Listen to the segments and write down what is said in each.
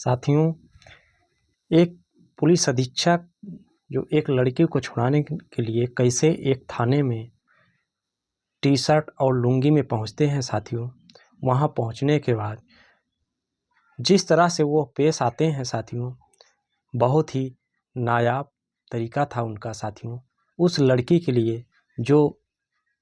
साथियों, एक पुलिस अधीक्षक जो एक लड़की को छुड़ाने के लिए कैसे एक थाने में टी-शर्ट और लुंगी में पहुंचते हैं साथियों। वहां पहुंचने के बाद जिस तरह से वो पेश आते हैं साथियों, बहुत ही नायाब तरीका था उनका साथियों। उस लड़की के लिए जो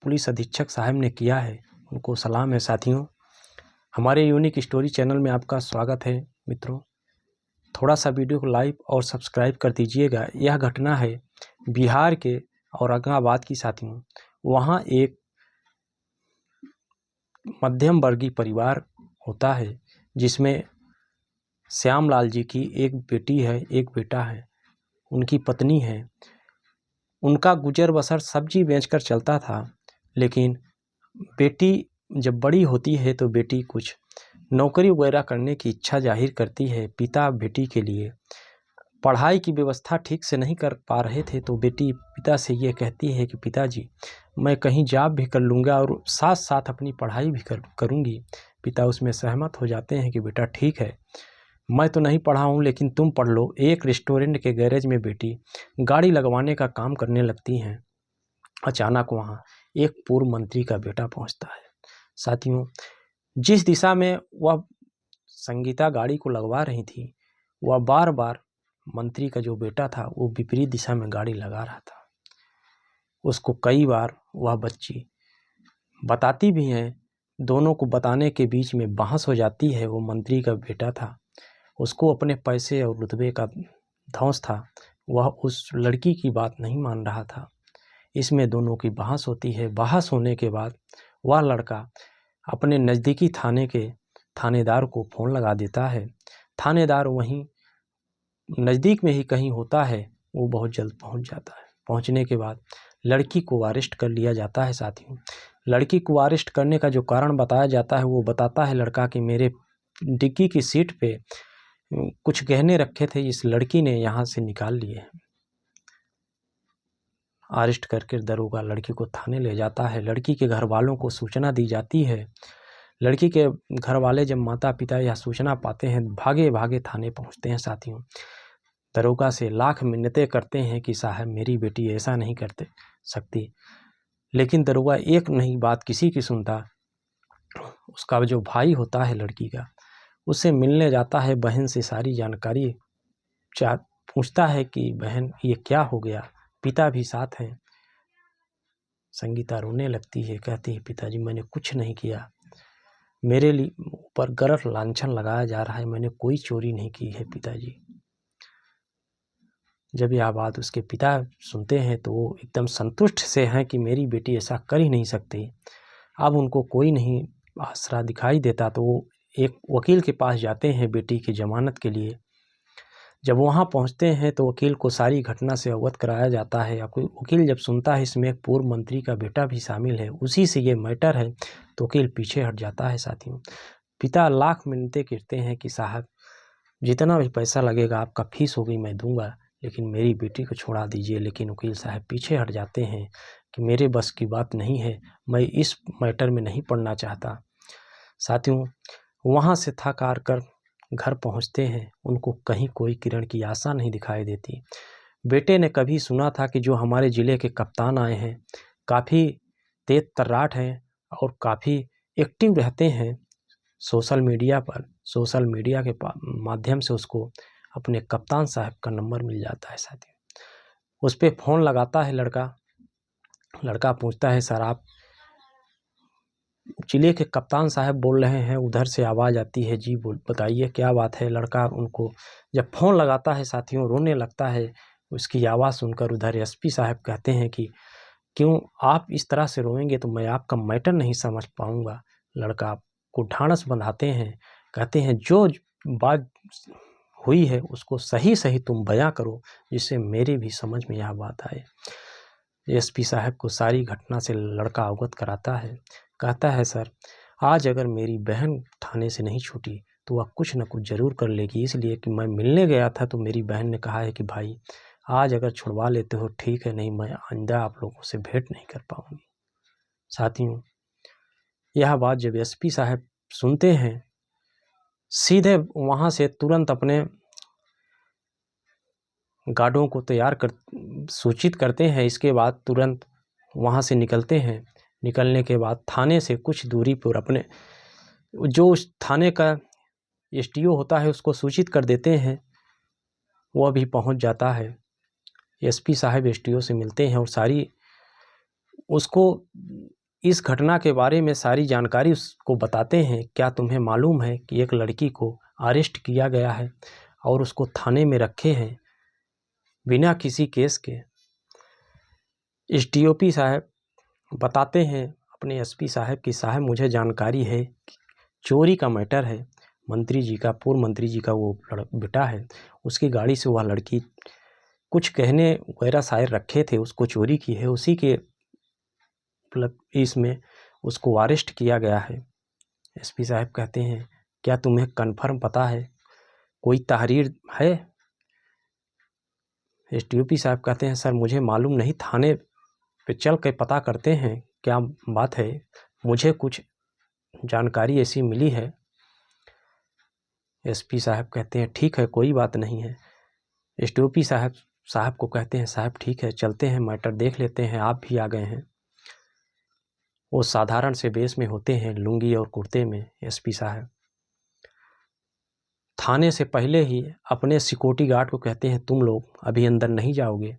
पुलिस अधीक्षक साहब ने किया है, उनको सलाम है साथियों। हमारे यूनिक स्टोरी चैनल में आपका स्वागत है मित्रों। थोड़ा सा वीडियो को लाइक और सब्सक्राइब कर दीजिएगा। यह घटना है बिहार के औरंगाबाद की साथियों। वहाँ एक मध्यम वर्गीय परिवार होता है जिसमें श्यामलाल जी की एक बेटी है, एक बेटा है, उनकी पत्नी है। उनका गुजर बसर सब्जी बेचकर चलता था, लेकिन बेटी जब बड़ी होती है तो बेटी कुछ नौकरी वगैरह करने की इच्छा जाहिर करती है। पिता बेटी के लिए पढ़ाई की व्यवस्था ठीक से नहीं कर पा रहे थे, तो बेटी पिता से ये कहती है कि पिताजी, मैं कहीं जॉब भी कर लूँगा और साथ साथ अपनी पढ़ाई भी करूँगी। पिता उसमें सहमत हो जाते हैं कि बेटा ठीक है, मैं तो नहीं पढ़ा हूँ लेकिन तुम पढ़ लो। एक रेस्टोरेंट के गैरेज में बेटी गाड़ी लगवाने का काम करने लगती हैं। अचानक वहाँ एक पूर्व मंत्री का बेटा पहुँचता है साथियों। जिस दिशा में वह संगीता गाड़ी को लगवा रही थी, वह बार बार मंत्री का जो बेटा था वो विपरीत दिशा में गाड़ी लगा रहा था। उसको कई बार वह बच्ची बताती भी है, दोनों को बताने के बीच में बहस हो जाती है। वो मंत्री का बेटा था, उसको अपने पैसे और रुतबे का धौंस था, वह उस लड़की की बात नहीं मान रहा था। इसमें दोनों की बहस होती है। बहस होने के बाद वह लड़का अपने नज़दीकी थाने के थानेदार को फ़ोन लगा देता है। थानेदार वहीं नज़दीक में ही कहीं होता है, वो बहुत जल्द पहुंच जाता है। पहुंचने के बाद लड़की को अरेस्ट कर लिया जाता है साथियों। लड़की को अरेस्ट करने का जो कारण बताया जाता है, वो बताता है लड़का कि मेरे डिक्की की सीट पे कुछ गहने रखे थे, इस लड़की ने यहाँ से निकाल लिए हैं। अरेस्ट करके दरोगा लड़की को थाने ले जाता है। लड़की के घर वालों को सूचना दी जाती है। लड़की के घर वाले जब माता पिता यह सूचना पाते हैं, भागे भागे थाने पहुंचते हैं साथियों। दरोगा से लाख मिन्नतें करते हैं कि साहब मेरी बेटी ऐसा नहीं करते सकती, लेकिन दरोगा एक नहीं बात किसी की सुनता। उसका जो भाई होता है लड़की का, उससे मिलने जाता है, बहन से सारी जानकारी पूछता है कि बहन ये क्या हो गया। पिता भी साथ हैं। संगीता रोने लगती है, कहती है पिताजी मैंने कुछ नहीं किया, मेरे लिए ऊपर गलत लांछन लगाया जा रहा है, मैंने कोई चोरी नहीं की है पिताजी। जब यह बात उसके पिता सुनते हैं तो वो एकदम संतुष्ट से हैं कि मेरी बेटी ऐसा कर ही नहीं सकती। अब उनको कोई नहीं आसरा दिखाई देता, तो वो एक वकील के पास जाते हैं बेटी की जमानत के लिए। जब वहाँ पहुँचते हैं तो वकील को सारी घटना से अवगत कराया जाता है। वकील जब सुनता है इसमें एक पूर्व मंत्री का बेटा भी शामिल है, उसी से ये मैटर है, तो वकील पीछे हट जाता है साथियों। पिता लाख मिन्नतें करते हैं कि साहब जितना भी पैसा लगेगा, आपका फीस होगी मैं दूंगा, लेकिन मेरी बेटी को छुड़ा दीजिए। लेकिन वकील साहब पीछे हट जाते हैं कि मेरे बस की बात नहीं है, मैं इस मैटर में नहीं पड़ना चाहता। साथियों, वहाँ से थक हार कर घर पहुँचते हैं। उनको कहीं कोई किरण की आशा नहीं दिखाई देती। बेटे ने कभी सुना था कि जो हमारे ज़िले के कप्तान आए हैं, काफ़ी तेज तर्राट हैं और काफ़ी एक्टिव रहते हैं सोशल मीडिया पर। सोशल मीडिया के माध्यम से उसको अपने कप्तान साहब का नंबर मिल जाता है साथियों। उस पर फ़ोन लगाता है लड़का पूछता है सर आप जिले के कप्तान साहब बोल रहे हैं? उधर से आवाज़ आती है जी बताइए क्या बात है। लड़का उनको जब फ़ोन लगाता है साथियों, रोने लगता है। उसकी आवाज़ सुनकर उधर एसपी साहब कहते हैं कि क्यों आप इस तरह से रोएंगे तो मैं आपका मैटर नहीं समझ पाऊंगा। लड़का को ढांढस बंधाते हैं, कहते हैं जो बात हुई है उसको सही सही तुम बयां करो, जिससे मेरे भी समझ में यह बात आए। एसपी साहब को सारी घटना से लड़का अवगत कराता है। कहता है सर आज अगर मेरी बहन थाने से नहीं छूटी तो वह कुछ न कुछ ज़रूर कर लेगी, इसलिए कि मैं मिलने गया था तो मेरी बहन ने कहा है कि भाई आज अगर छुड़वा लेते हो ठीक है, नहीं मैं आइंदा आप लोगों से भेंट नहीं कर पाऊंगी। साथियों, यह बात जब एसपी साहब सुनते हैं सीधे वहाँ से तुरंत अपने गार्डों को सूचित करते हैं। इसके बाद तुरंत वहाँ से निकलते हैं। निकलने के बाद थाने से कुछ दूरी पर अपने जो उस थाने का एसटीओ होता है उसको सूचित कर देते हैं। वह भी पहुँच जाता है। एसपी साहब एसटीओ से मिलते हैं और उसको इस घटना के बारे में सारी जानकारी उसको बताते हैं। क्या तुम्हें मालूम है कि एक लड़की को अरेस्ट किया गया है और उसको थाने में रखे हैं बिना किसी केस के। एसडीओपी साहब बताते हैं अपने एसपी साहब कि साहब मुझे जानकारी है कि चोरी का मैटर है। मंत्री जी का, पूर्व मंत्री जी का वो बेटा है, उसकी गाड़ी से वह लड़की कुछ गहने वगैरह शायद रखे थे, उसको चोरी की है। उसी के इसमें उसको अरेस्ट किया गया है। एसपी साहब कहते हैं क्या तुम्हें कन्फर्म पता है, कोई तहरीर है? एसडीओपी साहब कहते हैं सर मुझे मालूम नहीं, थाने पे चल के पता करते हैं क्या बात है, मुझे कुछ जानकारी ऐसी मिली है। एसपी साहब कहते हैं ठीक है, कोई बात नहीं है। एसडीओपी साहब को कहते हैं साहब ठीक है, चलते हैं, मैटर देख लेते हैं, आप भी आ गए हैं। वो साधारण से बेस में होते हैं, लुंगी और कुर्ते में। एसपी साहब थाने से पहले ही अपने सिक्योरिटी गार्ड को कहते हैं तुम लोग अभी अंदर नहीं जाओगे,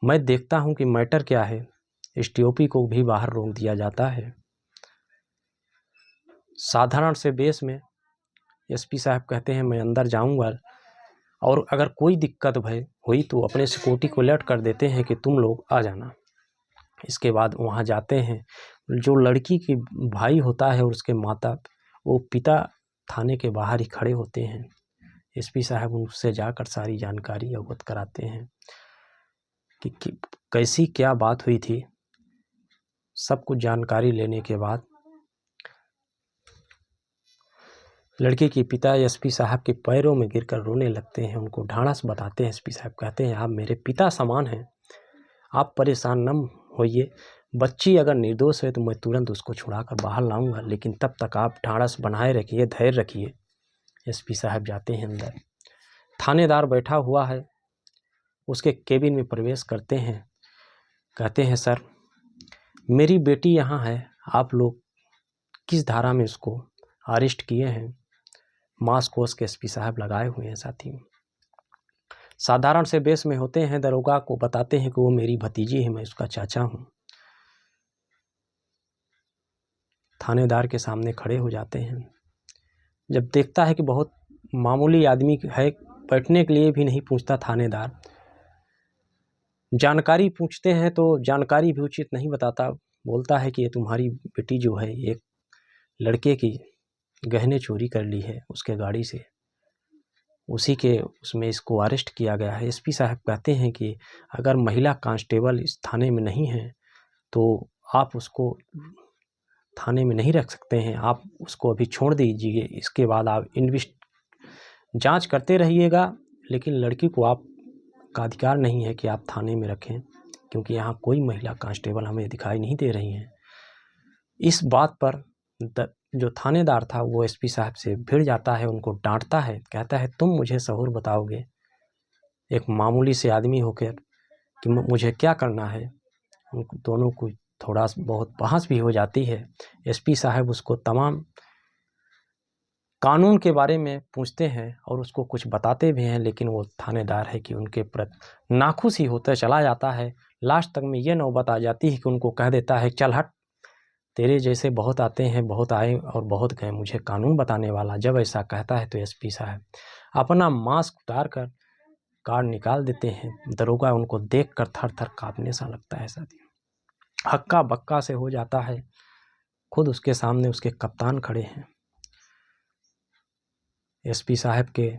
मैं देखता हूं कि मैटर क्या है। एसटीओपी को भी बाहर रोक दिया जाता है। साधारण से बेस में एसपी साहब कहते हैं मैं अंदर जाऊंगा और अगर कोई दिक्कत हुई तो अपने सिक्योरिटी को अलर्ट कर देते हैं कि तुम लोग आ जाना। इसके बाद वहाँ जाते हैं। जो लड़की की भाई होता है और उसके पिता थाने के बाहर ही खड़े होते हैं। एसपी साहब उनसे जाकर सारी जानकारी अवगत कराते हैं कि कैसी क्या बात हुई थी। सब कुछ जानकारी लेने के बाद लड़के के पिता एसपी साहब के पैरों में गिरकर रोने लगते हैं, उनको ढाढ़स बताते हैं। एसपी साहब कहते हैं आप मेरे पिता समान हैं, आप परेशान न होइए, बच्ची अगर निर्दोष है तो मैं तुरंत उसको छुड़ाकर बाहर लाऊंगा, लेकिन तब तक आप ढाढ़स बनाए रखिए, धैर्य रखिए। एसपी साहब जाते हैं अंदर। थानेदार बैठा हुआ है, उसके केबिन में प्रवेश करते हैं। कहते हैं सर मेरी बेटी यहाँ है, आप लोग किस धारा में उसको अरेस्ट किए हैं? मास्क के एसपी साहब लगाए हुए हैं साथी में। साधारण से बेस में होते हैं। दरोगा को बताते हैं कि वो मेरी भतीजी है, मैं उसका चाचा हूँ। थानेदार के सामने खड़े हो जाते हैं। जब देखता है कि बहुत मामूली आदमी है, बैठने के लिए भी नहीं पूछता थानेदार, जानकारी पूछते हैं तो जानकारी भी उचित नहीं बताता। बोलता है कि ये तुम्हारी बेटी जो है एक लड़के की गहने चोरी कर ली है उसके गाड़ी से, उसी के उसमें इसको अरेस्ट किया गया है। एसपी साहब कहते हैं कि अगर महिला कांस्टेबल इस थाने में नहीं है तो आप उसको थाने में नहीं रख सकते हैं, आप उसको अभी छोड़ दीजिए। इसके बाद आप जांच करते रहिएगा, लेकिन लड़की को आप का अधिकार नहीं है कि आप थाने में रखें, क्योंकि यहाँ कोई महिला कांस्टेबल हमें दिखाई नहीं दे रही हैं। इस बात पर जो थानेदार था वो एसपी साहब से भिड़ जाता है, उनको डांटता है, कहता है तुम मुझे सहूर बताओगे एक मामूली से आदमी होकर कि मुझे क्या करना है। उनको दोनों को थोड़ा बहुत बहस भी हो जाती है। एसपी साहब उसको तमाम कानून के बारे में पूछते हैं और उसको कुछ बताते भी हैं, लेकिन वो थानेदार है कि उनके प्रति नाखुश ही होता चला जाता है। लास्ट तक में ये नौबत आ जाती है कि उनको कह देता है चल हट, तेरे जैसे बहुत आते हैं, बहुत आए और बहुत गए, मुझे कानून बताने वाला। जब ऐसा कहता है तो एसपी साहब अपना मास्क उतार कर कार्ड निकाल देते हैं। दरोगा उनको देख कर थर थर काँपने सा लगता है, साथी हक्का बक्का से हो जाता है। खुद उसके सामने उसके कप्तान खड़े हैं। एसपी साहब के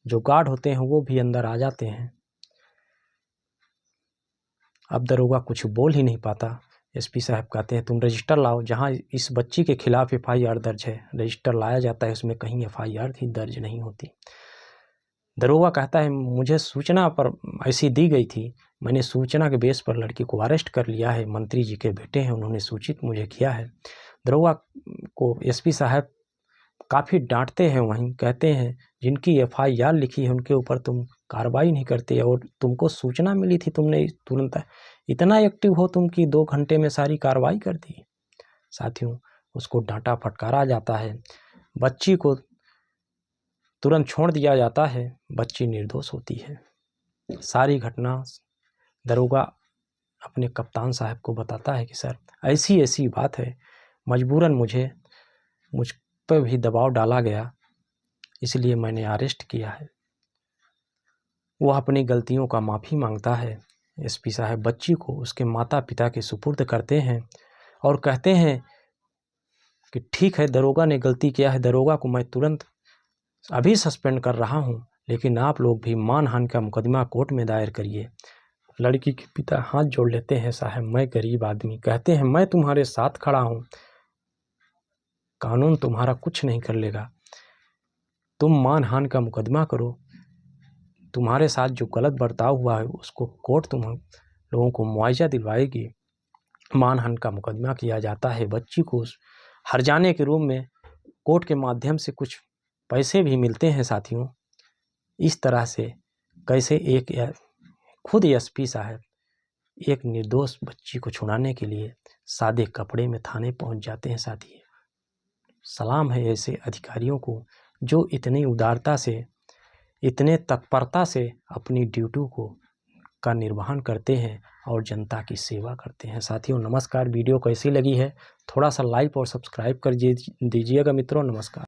जो गार्ड होते हैं वो भी अंदर आ जाते हैं। अब दरोगा कुछ बोल ही नहीं पाता। एसपी साहब कहते हैं तुम रजिस्टर लाओ, जहाँ इस बच्ची के खिलाफ एफआईआर दर्ज है। रजिस्टर लाया जाता है, उसमें कहीं एफआईआर भी दर्ज नहीं होती। दरोगा कहता है मुझे सूचना पर ऐसी दी गई थी, मैंने सूचना के बेस पर लड़की को अरेस्ट कर लिया है, मंत्री जी के बेटे हैं, उन्होंने सूचित मुझे किया है। दरोगा को एसपी साहब काफ़ी डांटते हैं, वहीं कहते हैं जिनकी FIR लिखी है उनके ऊपर तुम कार्रवाई नहीं करते, और तुमको सूचना मिली थी, तुमने तुरंत इतना एक्टिव हो तुम कि 2 घंटे में सारी कार्रवाई कर दी। साथियों, उसको डांटा फटकारा जाता है, बच्ची को तुरंत छोड़ दिया जाता है, बच्ची निर्दोष होती है। सारी घटना दरोगा अपने कप्तान साहब को बताता है कि सर ऐसी ऐसी बात है, मजबूरन मुझ पर भी दबाव डाला गया, इसलिए मैंने अरेस्ट किया है। वह अपनी गलतियों का माफ़ी मांगता है। SP साहब बच्ची को उसके माता पिता के सुपुर्द करते हैं और कहते हैं कि ठीक है, दरोगा ने गलती किया है, दरोगा को मैं तुरंत अभी सस्पेंड कर रहा हूं, लेकिन आप लोग भी मानहानि का मुकदमा कोर्ट में दायर करिए। लड़की के पिता हाथ जोड़ लेते हैं, साहब मैं गरीब आदमी, कहते हैं मैं तुम्हारे साथ खड़ा हूं, कानून तुम्हारा कुछ नहीं कर लेगा, तुम मानहानि का मुकदमा करो, तुम्हारे साथ जो गलत बर्ताव हुआ है उसको कोर्ट तुम लोगों को मुआवजा दिलवाएगी। मानहानि का मुकदमा किया जाता है। बच्ची को हर्जाने के रूप में कोर्ट के माध्यम से कुछ पैसे भी मिलते हैं। साथियों, इस तरह से कैसे खुद SP साहब एक निर्दोष बच्ची को छुड़ाने के लिए सादे कपड़े में थाने पहुंच जाते हैं। साथियों, सलाम है ऐसे अधिकारियों को जो इतनी उदारता से, इतने तत्परता से अपनी ड्यूटी का निर्वहन करते हैं और जनता की सेवा करते हैं। साथियों नमस्कार, वीडियो कैसी लगी है थोड़ा सा लाइक और सब्सक्राइब कर दीजिएगा मित्रों। नमस्कार।